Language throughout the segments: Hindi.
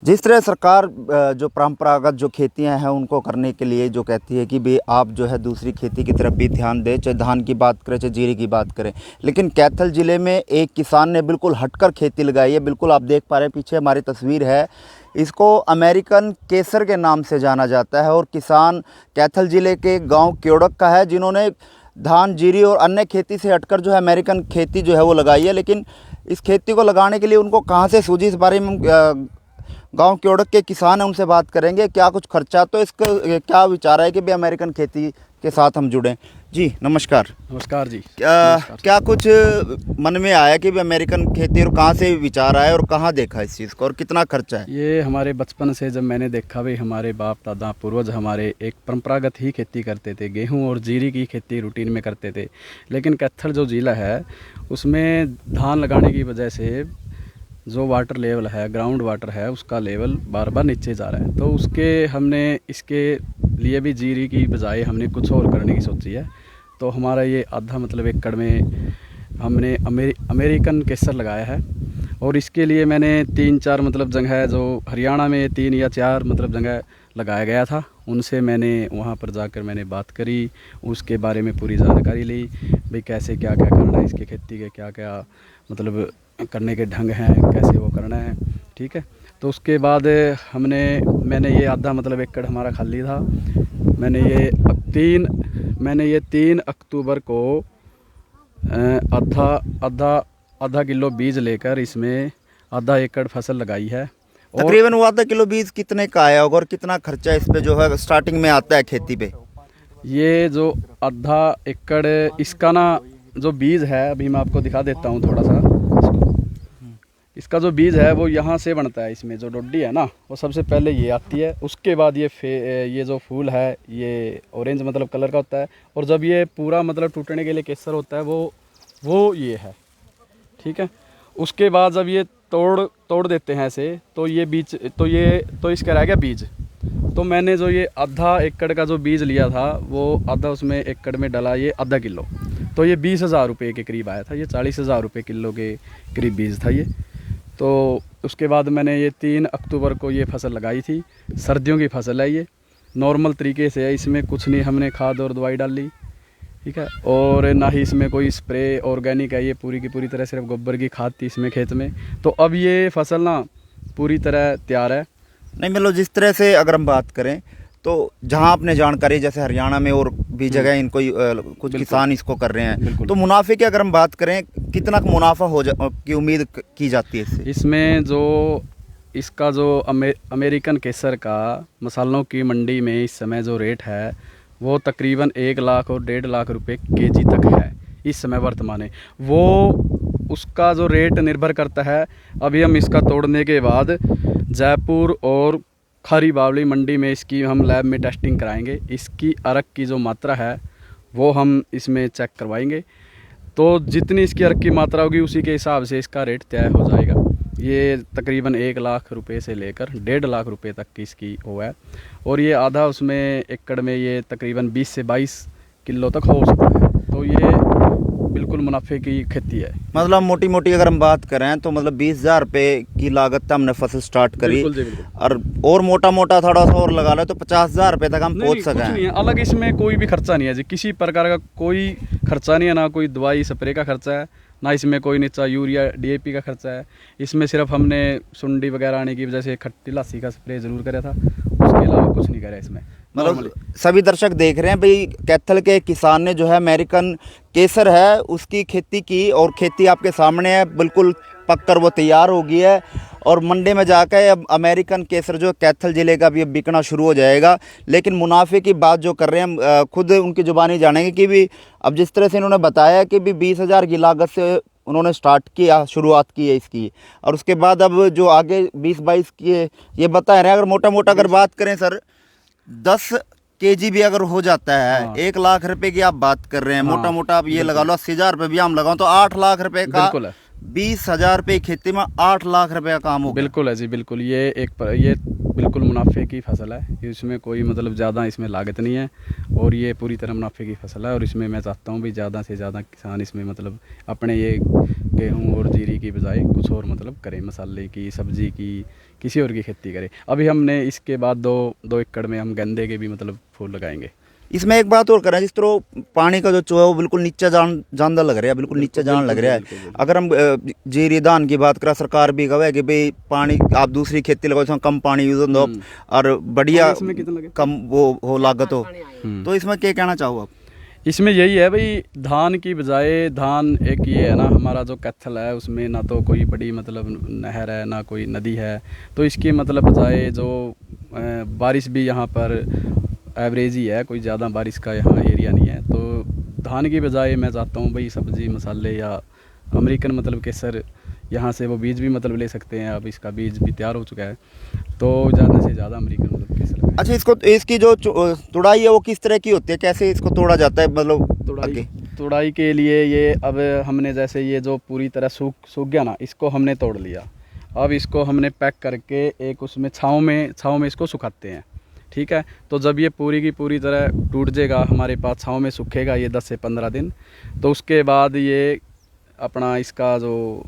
जिस तरह सरकार जो परंपरागत जो खेतियां हैं उनको करने के लिए जो कहती है कि भाई आप जो है दूसरी खेती की तरफ भी ध्यान दें, चाहे धान की बात करें चाहे जीरे की बात करें, लेकिन कैथल ज़िले में एक किसान ने बिल्कुल हटकर खेती लगाई है। बिल्कुल आप देख पा रहे हैं, पीछे हमारी तस्वीर है। इसको अमेरिकन केसर के नाम से जाना जाता है और किसान कैथल ज़िले के गाँव क्योड़क का है, जिन्होंने धान, जीरी और अन्य खेती से हटकर जो है अमेरिकन खेती जो है वो लगाई है। लेकिन इस खेती को लगाने के लिए उनको कहाँ से सूझी, इस बारे में हम गांव क्योड़क के किसान हैं, उनसे बात करेंगे। क्या कुछ खर्चा, तो इसका क्या विचार है कि भाई अमेरिकन खेती के साथ हम जुड़ें। जी नमस्कार। नमस्कार जी। क्या कुछ मन में आया कि भाई अमेरिकन खेती, और कहाँ से विचार आया और कहाँ देखा इस चीज़ को और कितना खर्चा है? ये हमारे बचपन से जब मैंने देखा भाई, हमारे बाप दादा पूर्वज हमारे एक परंपरागत ही खेती करते थे, गेहूं और जीरी की खेती रूटीन में करते थे। लेकिन कैथल जो ज़िला है उसमें धान लगाने की वजह से जो वाटर लेवल है, ग्राउंड वाटर है, उसका लेवल बार बार नीचे जा रहा है। तो हमने इसके लिए भी जीरी की बजाय हमने कुछ और करने की सोची है। तो हमारा ये आधा मतलब एकड़ में हमने अमेरिकन केसर लगाया है। और इसके लिए मैंने 3-4 मतलब जगह, जो हरियाणा में 3 या 4 मतलब जगह लगाया गया था, उनसे मैंने वहाँ पर जाकर मैंने बात करी, उसके बारे में पूरी जानकारी ली भाई कैसे क्या क्या करना है, इसकी खेती के क्या क्या मतलब करने के ढंग हैं, कैसे वो करना है। ठीक है। तो उसके बाद मैंने ये आधा मतलब एकड़ हमारा खाली था। मैंने ये 3 अक्टूबर को आधा किलो बीज लेकर इसमें आधा एकड़ फसल लगाई है। और तकरीबन वो आधा किलो बीज कितने का आया होगा और कितना खर्चा इस पे जो है स्टार्टिंग में आता है खेती पे? ये जो आधा एकड़ इसका ना जो बीज है, अभी मैं आपको दिखा देता हूँ थोड़ा सा। इसका जो बीज है वो यहाँ से बनता है। इसमें जो डोडी है ना, वो सबसे पहले ये आती है, उसके बाद ये जो फूल है ये ऑरेंज मतलब कलर का होता है। और जब ये पूरा मतलब टूटने के लिए केसर होता है वो ये है। ठीक है। उसके बाद जब ये तोड़ देते हैं ऐसे, तो ये बीज तो इसका रह गया बीज। तो मैंने जो ये आधा एकड़ का जो बीज लिया था, वो आधा उसमें एकड़ में डाला, ये आधा किलो। तो ये 20,000 रुपये के करीब आया था। ये 40,000 रुपये किलो के करीब बीज था ये। तो उसके बाद मैंने ये 3 अक्टूबर को ये फसल लगाई थी। सर्दियों की फसल है ये, नॉर्मल तरीके से है, इसमें कुछ नहीं हमने खाद और दवाई डाली। ठीक है। और ना ही इसमें कोई स्प्रे, ऑर्गेनिक है ये पूरी की पूरी तरह, सिर्फ गोबर की खाद थी इसमें खेत में। तो अब ये फसल ना पूरी तरह तैयार है। नहीं मतलब जिस तरह से अगर हम बात करें तो जहां आपने जानकारी, जैसे हरियाणा में और भी जगह इनको कुछ किसान इसको कर रहे हैं, तो मुनाफे की अगर हम बात करें, कितना मुनाफा की उम्मीद की जाती है इससे? इसमें जो इसका जो अमेरिकन केसर का मसालों की मंडी में इस समय जो रेट है वो तकरीबन 1 लाख और 1.5 लाख रुपए केजी तक है इस समय वर्तमान में। वो उसका जो रेट निर्भर करता है, अभी हम इसका तोड़ने के बाद जयपुर और खारी बावली मंडी में इसकी हम लैब में टेस्टिंग कराएंगे। इसकी अरक की जो मात्रा है वो हम इसमें चेक करवाएंगे। तो जितनी इसकी अरक की मात्रा होगी उसी के हिसाब से इसका रेट तय हो जाएगा। ये तकरीबन 1 लाख रुपए से लेकर 1.5 लाख रुपए तक की इसकी वो है। और ये आधा उसमें एकड़ में ये तकरीबन 20 से 22 किलो तक हो सकता है। तो ये बिल्कुल मुनाफे की खेती है। मतलब मोटी मोटी अगर हम बात करें तो मतलब 20,000 रुपये की लागत से हमने फसल स्टार्ट करी। बिल्कुल। और मोटा मोटा थोड़ा सा और लगा लो तो 50,000 रुपये तक हम पहुंच सके हैं। अलग इसमें कोई भी खर्चा नहीं है जी, किसी प्रकार का कोई खर्चा नहीं है, ना कोई दवाई स्प्रे का खर्चा है, ना इसमें कोई नीचा यूरिया DAP का खर्चा है। इसमें सिर्फ हमने सुंडी वगैरह आने की वजह से खट्टी लस्सी का स्प्रे ज़रूर करा था, उसके अलावा कुछ नहीं करा इसमें। मतलब सभी दर्शक देख रहे हैं भाई, कैथल के किसान ने जो है अमेरिकन केसर है उसकी खेती की, और खेती आपके सामने है, बिल्कुल पककर वो तैयार हो गई है। और मंडी में जाकर अब अमेरिकन केसर जो कैथल ज़िले का भी अब बिकना शुरू हो जाएगा। लेकिन मुनाफे की बात जो कर रहे हैं हम खुद उनकी ज़ुबानी जानेंगे कि भी अब जिस तरह से इन्होंने बताया कि भी 20,000 की लागत से उन्होंने स्टार्ट किया, शुरुआत की है इसकी, और उसके बाद अब जो आगे 20-22 की ये बता रहे हैं। अगर मोटा मोटा अगर बात करें सर, 10 केजी भी अगर हो जाता है, 1 लाख रुपए की आप बात कर रहे हैं, मोटा मोटा आप ये लगा लो 80,000 रुपये भी हम लगाओ तो 8 लाख रुपए का 20,000 रुपये खेती में 8 लाख रुपये का काम हो गया। बिल्कुल है जी, बिल्कुल। ये बिल्कुल मुनाफे की फसल है, इसमें कोई मतलब ज़्यादा इसमें लागत नहीं है और ये पूरी तरह मुनाफे की फसल है। और इसमें मैं चाहता हूँ भी ज़्यादा से ज़्यादा किसान इसमें मतलब अपने ये गेहूँ और जीरी की बजाय कुछ और मतलब करें, मसाले की, सब्जी की, किसी और की खेती करें। अभी हमने इसके बाद दो एकड़ में हम गेंदे के भी मतलब फूल लगाएंगे। इसमें एक बात और करें, जिस तरह पानी का जो चूहा है वो बिल्कुल नीचे जानदा लग रहा है, बिल्कुल नीचे जान लग रहा है। अगर हम जीरी धान की बात करें, सरकार भी कहे कि भाई पानी आप दूसरी खेती लगाओ इसमें कम पानी यूज हो और बढ़िया इसमें कितना लगे? कम वो हो लागत हो, तो इसमें क्या कहना चाहो आप? इसमें यही है भाई, धान की बजाय धान एक ये है ना, हमारा जो कैथल है उसमें ना तो कोई बड़ी मतलब नहर है ना कोई नदी है, तो इसकी मतलब बजाय जो बारिश भी यहाँ पर एवरेज ही है, कोई ज़्यादा बारिश का यहाँ एरिया नहीं है। तो धान की बजाय मैं चाहता हूँ भाई सब्ज़ी मसाले या अमेरिकन मतलब केसर, यहाँ से वो बीज भी मतलब ले सकते हैं। अब इसका बीज भी तैयार हो चुका है, तो ज़्यादा से ज़्यादा अमेरिकन मतलब केसर लगाएं। अच्छा, इसकी जो तुड़ाई है वो किस तरह की होती है, कैसे इसको तोड़ा जाता है? मतलब तुड़ाई के लिए ये अब हमने जैसे ये जो पूरी तरह सूख गया ना, इसको हमने तोड़ लिया। अब इसको हमने पैक करके एक उसमें छाँव में इसको सुखाते हैं, ठीक है। तो जब ये पूरी की पूरी तरह टूट जाएगा, हमारे पास छाँव में सूखेगा ये 10 से 15 दिन, तो उसके बाद ये अपना इसका जो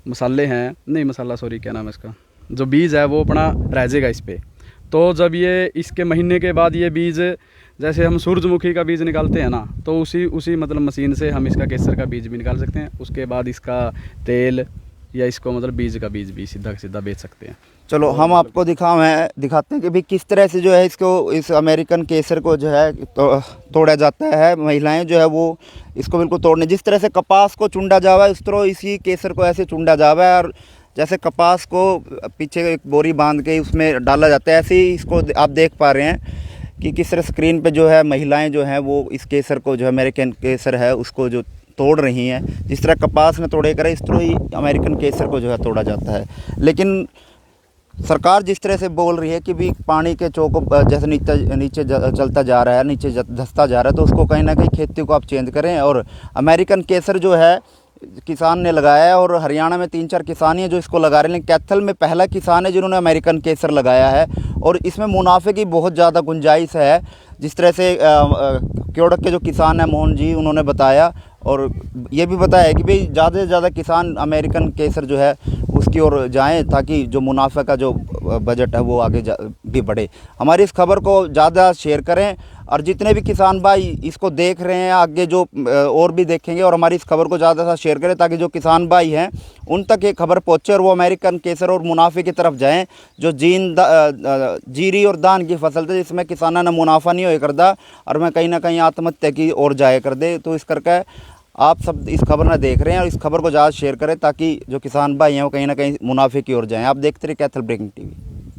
मसाले हैं, नहीं मसाला सॉरी क्या नाम है इसका, जो बीज है वो अपना रह जाएगा इस पर। तो जब ये इसके महीने के बाद ये बीज, जैसे हम सूरजमुखी का बीज निकालते हैं ना, तो उसी मतलब मशीन से हम इसका केसर का बीज भी निकाल सकते हैं। उसके बाद इसका तेल या इसको मतलब बीज का बीज भी सीधा बेच सकते हैं। चलो हम आपको दिखाते हैं कि भाई किस तरह से जो है इस अमेरिकन केसर को जो है तोड़ा जाता है। महिलाएं जो है वो इसको बिल्कुल तोड़ने, जिस तरह से कपास को चुंडा जावा है उस तरह इसी केसर को ऐसे चुंडा जावा है, और जैसे कपास को पीछे एक बोरी बांध के उसमें डाला जाता है, ऐसे ही इसको आप देख पा रहे हैं कि किस तरह स्क्रीन पे जो है महिलाएं जो हैं वो इस केसर को, जो अमेरिकन केसर है उसको जो तोड़ रही हैं। जिस तरह कपास में तोड़े करे इस तरह ही अमेरिकन केसर को जो है तोड़ा जाता है। लेकिन सरकार जिस तरह से बोल रही है कि भी पानी के चौको जैसे नीचे चलता जा रहा है, नीचे धंसता जा रहा है, तो उसको कहीं ना कहीं खेती को आप चेंज करें। और अमेरिकन केसर जो है किसान ने लगाया है, और हरियाणा में 3-4 किसान हैं जो इसको लगा रहे हैं, लेकिन कैथल में पहला किसान है जिन्होंने अमेरिकन केसर लगाया है। और इसमें मुनाफे की बहुत ज़्यादा गुंजाइश है। जिस तरह से क्योड़क के जो किसान हैं मोहन जी, उन्होंने बताया, और ये भी बताया है कि भाई ज़्यादा से ज़्यादा किसान अमेरिकन केसर जो है उसकी ओर जाएं, ताकि जो मुनाफे का जो बजट है वो आगे भी बढ़े। हमारी इस खबर को ज़्यादा शेयर करें, और जितने भी किसान भाई इसको देख रहे हैं आगे जो और भी देखेंगे, और हमारी इस खबर को ज़्यादा से शेयर करें ताकि जो किसान भाई हैं उन तक ये खबर पहुँचे और वो अमेरिकन केसर और मुनाफे की तरफ जाएँ। जो जीरी और धान की फसल थी जिसमें किसाना ने मुनाफा नहीं हो करता, और मैं कहीं ना कहीं आत्महत्या की ओर जाए कर दे। तो इस करके आप सब इस खबर ना देख रहे हैं और इस खबर को ज़्यादा शेयर करें ताकि जो किसान भाई हैं वो कहीं ना कहीं मुनाफे की ओर जाएँ। आप देखते रहिए कैथल ब्रेकिंग टीवी।